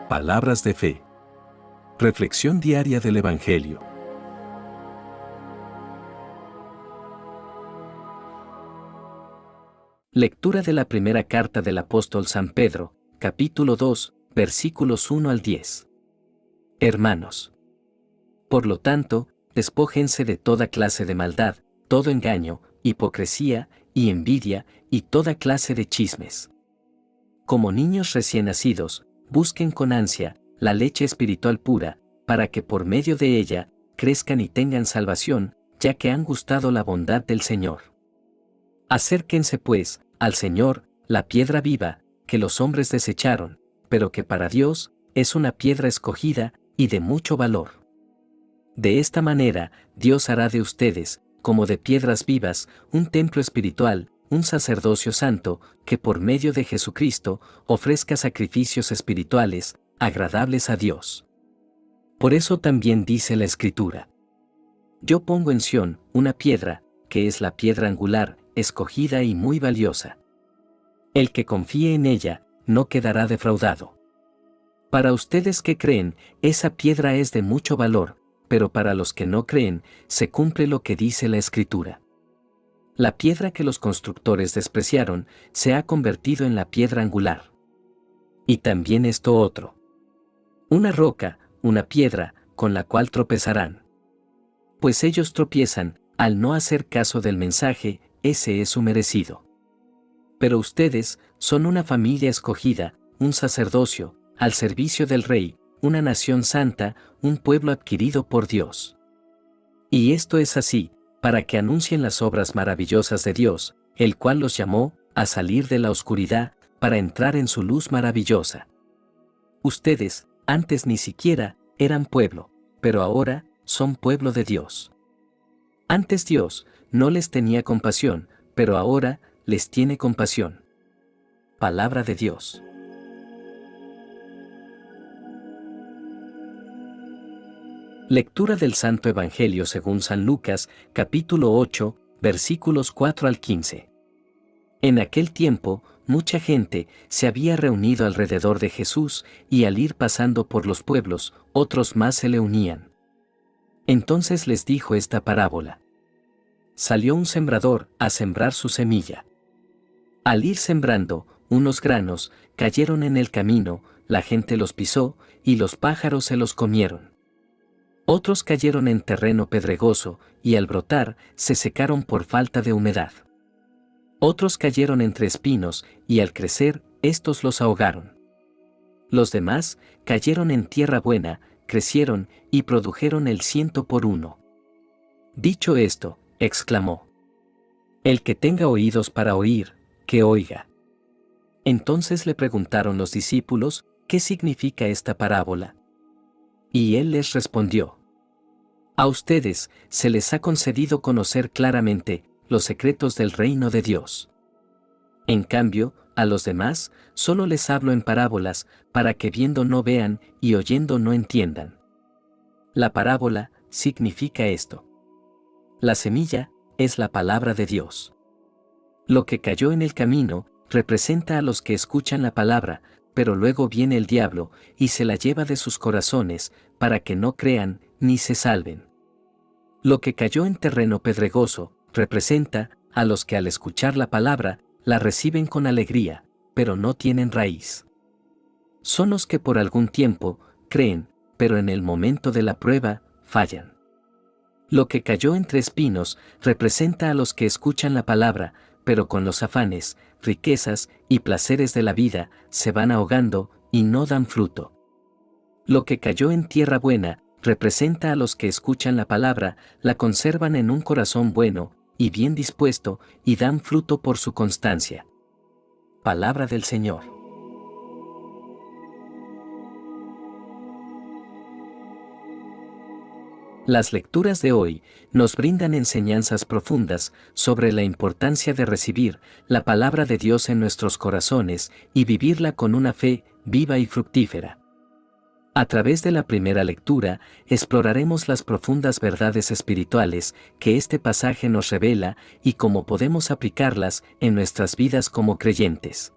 Palabras de fe. Reflexión diaria del Evangelio. Lectura de la primera carta del apóstol San Pedro, capítulo 2, versículos 1 al 10. Hermanos, por lo tanto, despójense de toda clase de maldad, todo engaño, hipocresía y envidia y toda clase de chismes. Como niños recién nacidos, busquen con ansia la leche espiritual pura, para que por medio de ella crezcan y tengan salvación, ya que han gustado la bondad del Señor. Acérquense pues al Señor, la piedra viva, que los hombres desecharon, pero que para Dios es una piedra escogida y de mucho valor. De esta manera, Dios hará de ustedes, como de piedras vivas, un templo espiritual, un sacerdocio santo, que por medio de Jesucristo ofrezca sacrificios espirituales, agradables a Dios. Por eso también dice la Escritura: Yo pongo en Sión una piedra, que es la piedra angular, escogida y muy valiosa. El que confíe en ella, no quedará defraudado. Para ustedes que creen, esa piedra es de mucho valor, pero para los que no creen, se cumple lo que dice la Escritura. La piedra que los constructores despreciaron, se ha convertido en la piedra angular. Y también esto otro: una roca, una piedra, con la cual tropezarán. Pues ellos tropiezan, al no hacer caso del mensaje, ese es su merecido. Pero ustedes son una familia escogida, un sacerdocio, al servicio del Rey, una nación santa, un pueblo adquirido por Dios. Y esto es así, para que anuncien las obras maravillosas de Dios, el cual los llamó a salir de la oscuridad, para entrar en su luz maravillosa. Ustedes, antes ni siquiera, eran pueblo, pero ahora son pueblo de Dios. Antes Dios no les tenía compasión, pero ahora les tiene compasión. Palabra de Dios. Lectura del Santo Evangelio según San Lucas, capítulo 8, versículos 4 al 15. En aquel tiempo, mucha gente se había reunido alrededor de Jesús, y al ir pasando por los pueblos, otros más se le unían. Entonces les dijo esta parábola: Salió un sembrador a sembrar su semilla. Al ir sembrando, unos granos cayeron en el camino, la gente los pisó, y los pájaros se los comieron. Otros cayeron en terreno pedregoso, y al brotar, se secaron por falta de humedad. Otros cayeron entre espinos, y al crecer, estos los ahogaron. Los demás cayeron en tierra buena, crecieron, y produjeron el 100 por 1. Dicho esto, exclamó: El que tenga oídos para oír, que oiga. Entonces le preguntaron los discípulos: ¿Qué significa esta parábola? Y él les respondió: A ustedes se les ha concedido conocer claramente los secretos del reino de Dios. En cambio, a los demás, solo les hablo en parábolas, para que viendo no vean y oyendo no entiendan. La parábola significa esto: la semilla es la palabra de Dios. Lo que cayó en el camino representa a los que escuchan la palabra, pero luego viene el diablo y se la lleva de sus corazones, para que no crean ni se salven. Lo que cayó en terreno pedregoso representa a los que al escuchar la palabra la reciben con alegría, pero no tienen raíz. Son los que por algún tiempo creen, pero en el momento de la prueba fallan. Lo que cayó entre espinos representa a los que escuchan la palabra, pero con los afanes, riquezas y placeres de la vida se van ahogando y no dan fruto. Lo que cayó en tierra buena representa a los que escuchan la palabra, la conservan en un corazón bueno y bien dispuesto, y dan fruto por su constancia. Palabra del Señor. Las lecturas de hoy nos brindan enseñanzas profundas sobre la importancia de recibir la palabra de Dios en nuestros corazones y vivirla con una fe viva y fructífera. A través de la primera lectura, exploraremos las profundas verdades espirituales que este pasaje nos revela y cómo podemos aplicarlas en nuestras vidas como creyentes.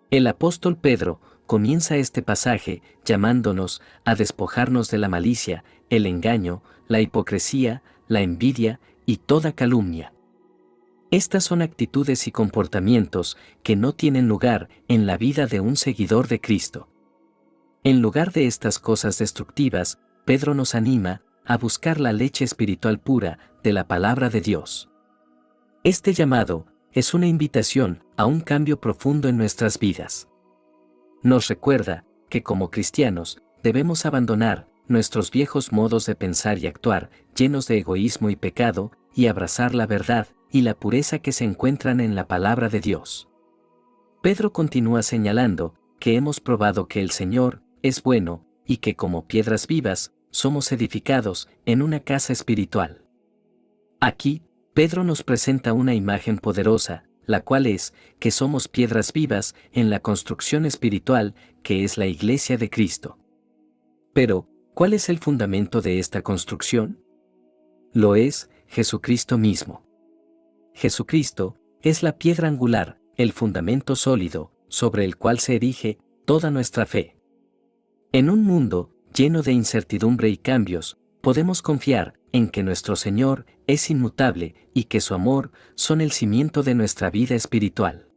El apóstol Pedro comienza este pasaje llamándonos a despojarnos de la malicia, el engaño, la hipocresía, la envidia y toda calumnia. Estas son actitudes y comportamientos que no tienen lugar en la vida de un seguidor de Cristo. En lugar de estas cosas destructivas, Pedro nos anima a buscar la leche espiritual pura de la palabra de Dios. Este llamado es una invitación a un cambio profundo en nuestras vidas. Nos recuerda que como cristianos debemos abandonar nuestros viejos modos de pensar y actuar llenos de egoísmo y pecado y abrazar la verdad y la pureza que se encuentran en la palabra de Dios. Pedro continúa señalando que hemos probado que el Señor es bueno y que como piedras vivas somos edificados en una casa espiritual. Aquí, Pedro nos presenta una imagen poderosa, la cual es que somos piedras vivas en la construcción espiritual que es la Iglesia de Cristo. Pero, ¿cuál es el fundamento de esta construcción? Lo es Jesucristo mismo. Jesucristo es la piedra angular, el fundamento sólido, sobre el cual se erige toda nuestra fe. En un mundo lleno de incertidumbre y cambios, podemos confiar en que nuestro Señor es inmutable y que su amor son el cimiento de nuestra vida espiritual.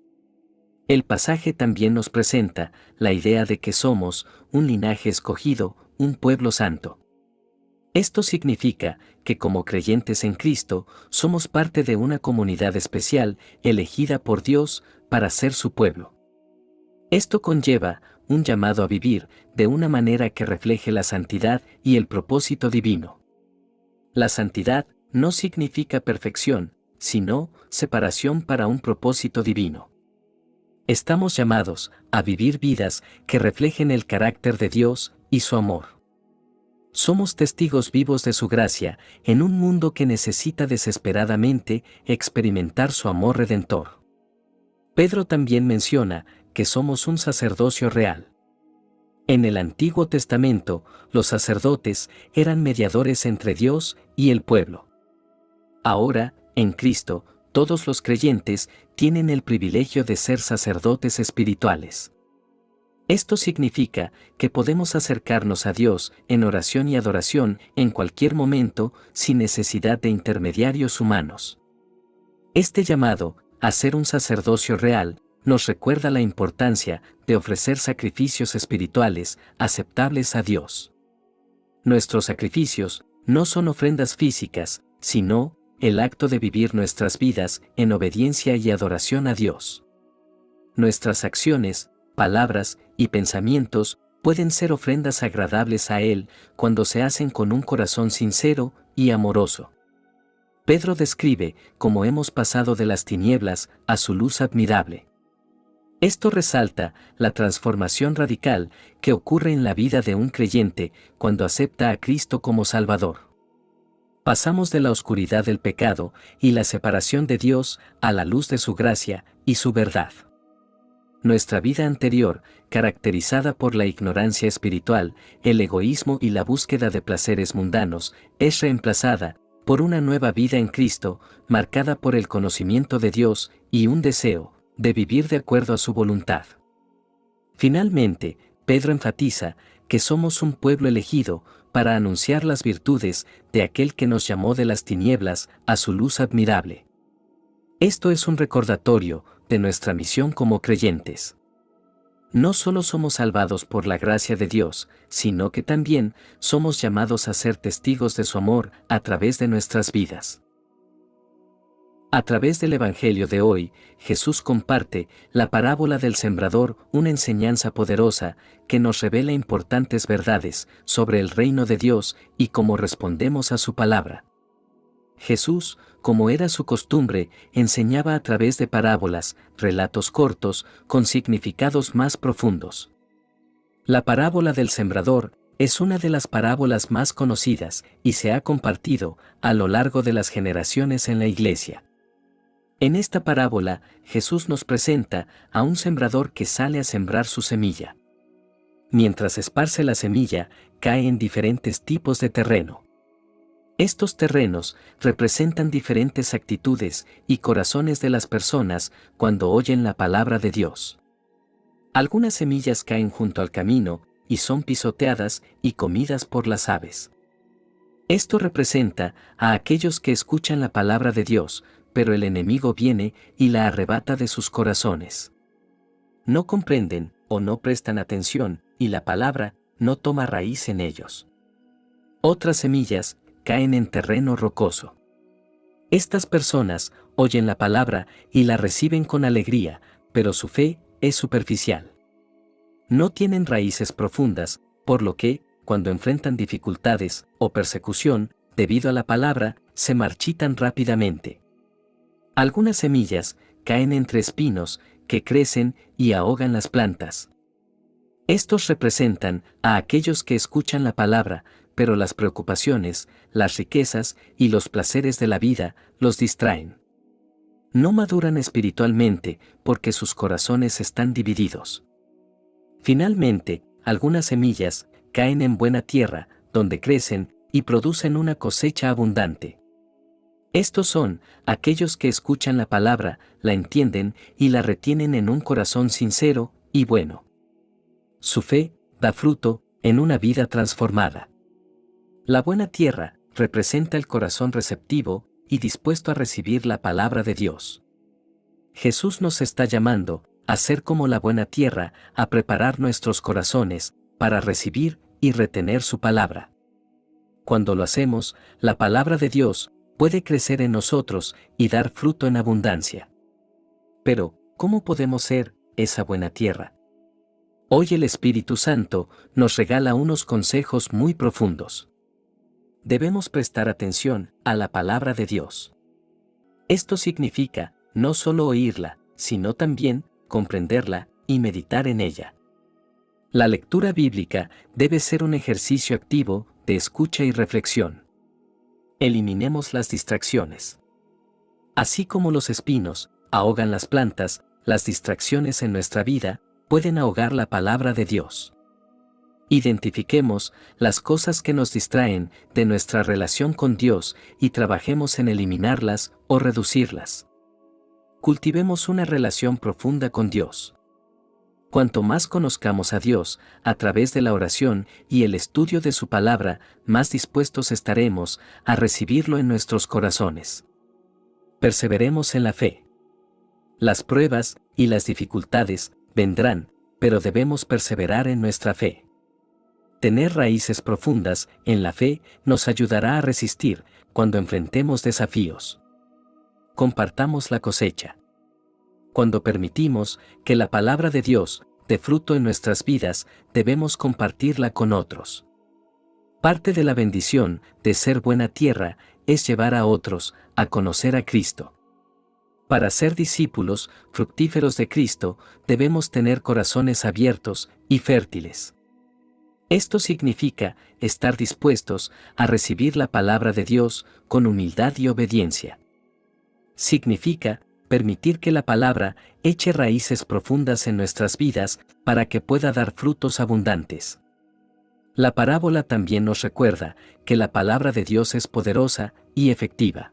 El pasaje también nos presenta la idea de que somos un linaje escogido, un pueblo santo. Esto significa que como creyentes en Cristo, somos parte de una comunidad especial elegida por Dios para ser su pueblo. Esto conlleva un llamado a vivir de una manera que refleje la santidad y el propósito divino. La santidad no significa perfección, sino separación para un propósito divino. Estamos llamados a vivir vidas que reflejen el carácter de Dios y su amor. Somos testigos vivos de su gracia en un mundo que necesita desesperadamente experimentar su amor redentor. Pedro también menciona que somos un sacerdocio real. En el Antiguo Testamento, los sacerdotes eran mediadores entre Dios y el pueblo. Ahora, en Cristo, todos los creyentes tienen el privilegio de ser sacerdotes espirituales. Esto significa que podemos acercarnos a Dios en oración y adoración en cualquier momento sin necesidad de intermediarios humanos. Este llamado a ser un sacerdocio real nos recuerda la importancia de ofrecer sacrificios espirituales aceptables a Dios. Nuestros sacrificios no son ofrendas físicas, sino el acto de vivir nuestras vidas en obediencia y adoración a Dios. Nuestras acciones, palabras y pensamientos pueden ser ofrendas agradables a Él cuando se hacen con un corazón sincero y amoroso. Pedro describe cómo hemos pasado de las tinieblas a su luz admirable. Esto resalta la transformación radical que ocurre en la vida de un creyente cuando acepta a Cristo como Salvador. Pasamos de la oscuridad del pecado y la separación de Dios a la luz de su gracia y su verdad. Nuestra vida anterior, caracterizada por la ignorancia espiritual, el egoísmo y la búsqueda de placeres mundanos, es reemplazada por una nueva vida en Cristo, marcada por el conocimiento de Dios y un deseo de vivir de acuerdo a su voluntad. Finalmente, Pedro enfatiza que somos un pueblo elegido para anunciar las virtudes de aquel que nos llamó de las tinieblas a su luz admirable. Esto es un recordatorio de nuestra misión como creyentes. No solo somos salvados por la gracia de Dios, sino que también somos llamados a ser testigos de su amor a través de nuestras vidas. A través del Evangelio de hoy, Jesús comparte la parábola del sembrador, una enseñanza poderosa que nos revela importantes verdades sobre el reino de Dios y cómo respondemos a su palabra. Jesús, como era su costumbre, enseñaba a través de parábolas, relatos cortos, con significados más profundos. La parábola del sembrador es una de las parábolas más conocidas y se ha compartido a lo largo de las generaciones en la Iglesia. En esta parábola, Jesús nos presenta a un sembrador que sale a sembrar su semilla. Mientras esparce la semilla, cae en diferentes tipos de terreno. Estos terrenos representan diferentes actitudes y corazones de las personas cuando oyen la palabra de Dios. Algunas semillas caen junto al camino y son pisoteadas y comidas por las aves. Esto representa a aquellos que escuchan la palabra de Dios, pero el enemigo viene y la arrebata de sus corazones. No comprenden o no prestan atención y la palabra no toma raíz en ellos. Otras semillas caen en terreno rocoso. Estas personas oyen la palabra y la reciben con alegría, pero su fe es superficial. No tienen raíces profundas, por lo que, cuando enfrentan dificultades o persecución, debido a la palabra, se marchitan rápidamente. Algunas semillas caen entre espinos que crecen y ahogan las plantas. Estos representan a aquellos que escuchan la palabra, pero las preocupaciones, las riquezas y los placeres de la vida los distraen. No maduran espiritualmente porque sus corazones están divididos. Finalmente, algunas semillas caen en buena tierra, donde crecen y producen una cosecha abundante. Estos son aquellos que escuchan la palabra, la entienden y la retienen en un corazón sincero y bueno. Su fe da fruto en una vida transformada. La buena tierra representa el corazón receptivo y dispuesto a recibir la palabra de Dios. Jesús nos está llamando a ser como la buena tierra, a preparar nuestros corazones para recibir y retener su palabra. Cuando lo hacemos, la palabra de Dios puede crecer en nosotros y dar fruto en abundancia. Pero, ¿cómo podemos ser esa buena tierra? Hoy el Espíritu Santo nos regala unos consejos muy profundos. Debemos prestar atención a la palabra de Dios. Esto significa no solo oírla, sino también comprenderla y meditar en ella. La lectura bíblica debe ser un ejercicio activo de escucha y reflexión. Eliminemos las distracciones. Así como los espinos ahogan las plantas, las distracciones en nuestra vida pueden ahogar la palabra de Dios. Identifiquemos las cosas que nos distraen de nuestra relación con Dios y trabajemos en eliminarlas o reducirlas. Cultivemos una relación profunda con Dios. Cuanto más conozcamos a Dios a través de la oración y el estudio de su palabra, más dispuestos estaremos a recibirlo en nuestros corazones. Perseveremos en la fe. Las pruebas y las dificultades vendrán, pero debemos perseverar en nuestra fe. Tener raíces profundas en la fe nos ayudará a resistir cuando enfrentemos desafíos. Compartamos la cosecha. Cuando permitimos que la palabra de Dios dé fruto en nuestras vidas, debemos compartirla con otros. Parte de la bendición de ser buena tierra es llevar a otros a conocer a Cristo. Para ser discípulos fructíferos de Cristo, debemos tener corazones abiertos y fértiles. Esto significa estar dispuestos a recibir la palabra de Dios con humildad y obediencia. Significa permitir que la palabra eche raíces profundas en nuestras vidas para que pueda dar frutos abundantes. La parábola también nos recuerda que la palabra de Dios es poderosa y efectiva.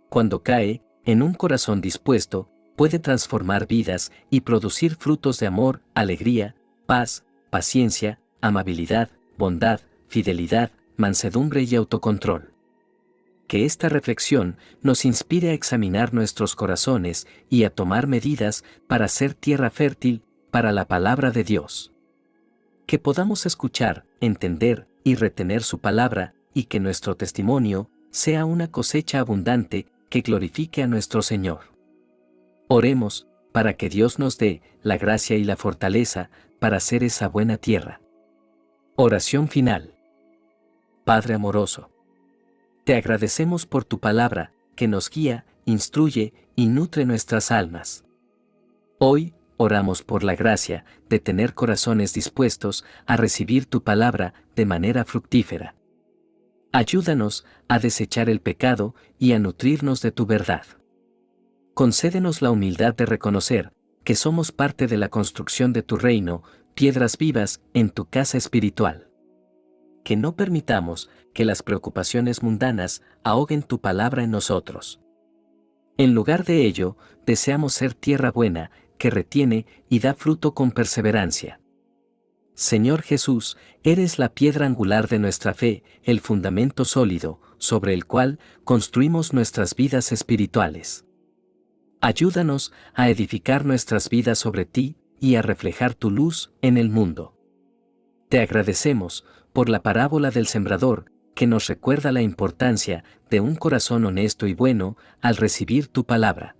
Cuando cae en un corazón dispuesto, puede transformar vidas y producir frutos de amor, alegría, paz, paciencia, amabilidad, bondad, fidelidad, mansedumbre y autocontrol. Que esta reflexión nos inspire a examinar nuestros corazones y a tomar medidas para ser tierra fértil para la palabra de Dios. Que podamos escuchar, entender y retener su palabra, y que nuestro testimonio sea una cosecha abundante que glorifique a nuestro Señor. Oremos para que Dios nos dé la gracia y la fortaleza para ser esa buena tierra. Oración final. Padre amoroso, te agradecemos por tu palabra, que nos guía, instruye y nutre nuestras almas. Hoy, oramos por la gracia de tener corazones dispuestos a recibir tu palabra de manera fructífera. Ayúdanos a desechar el pecado y a nutrirnos de tu verdad. Concédenos la humildad de reconocer que somos parte de la construcción de tu reino, piedras vivas en tu casa espiritual. Que no permitamos que las preocupaciones mundanas ahoguen tu palabra en nosotros. En lugar de ello, deseamos ser tierra buena, que retiene y da fruto con perseverancia. Señor Jesús, eres la piedra angular de nuestra fe, el fundamento sólido, sobre el cual construimos nuestras vidas espirituales. Ayúdanos a edificar nuestras vidas sobre ti y a reflejar tu luz en el mundo. Te agradecemos por la parábola del sembrador, que nos recuerda la importancia de un corazón honesto y bueno al recibir tu palabra.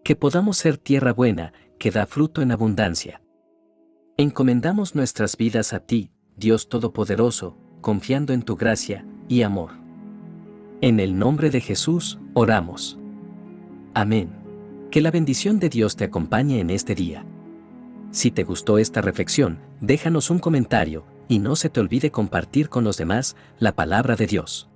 Que podamos ser tierra buena, que da fruto en abundancia. Encomendamos nuestras vidas a ti, Dios Todopoderoso, confiando en tu gracia y amor. En el nombre de Jesús, oramos. Amén. Que la bendición de Dios te acompañe en este día. Si te gustó esta reflexión, déjanos un comentario, y no se te olvide compartir con los demás la palabra de Dios.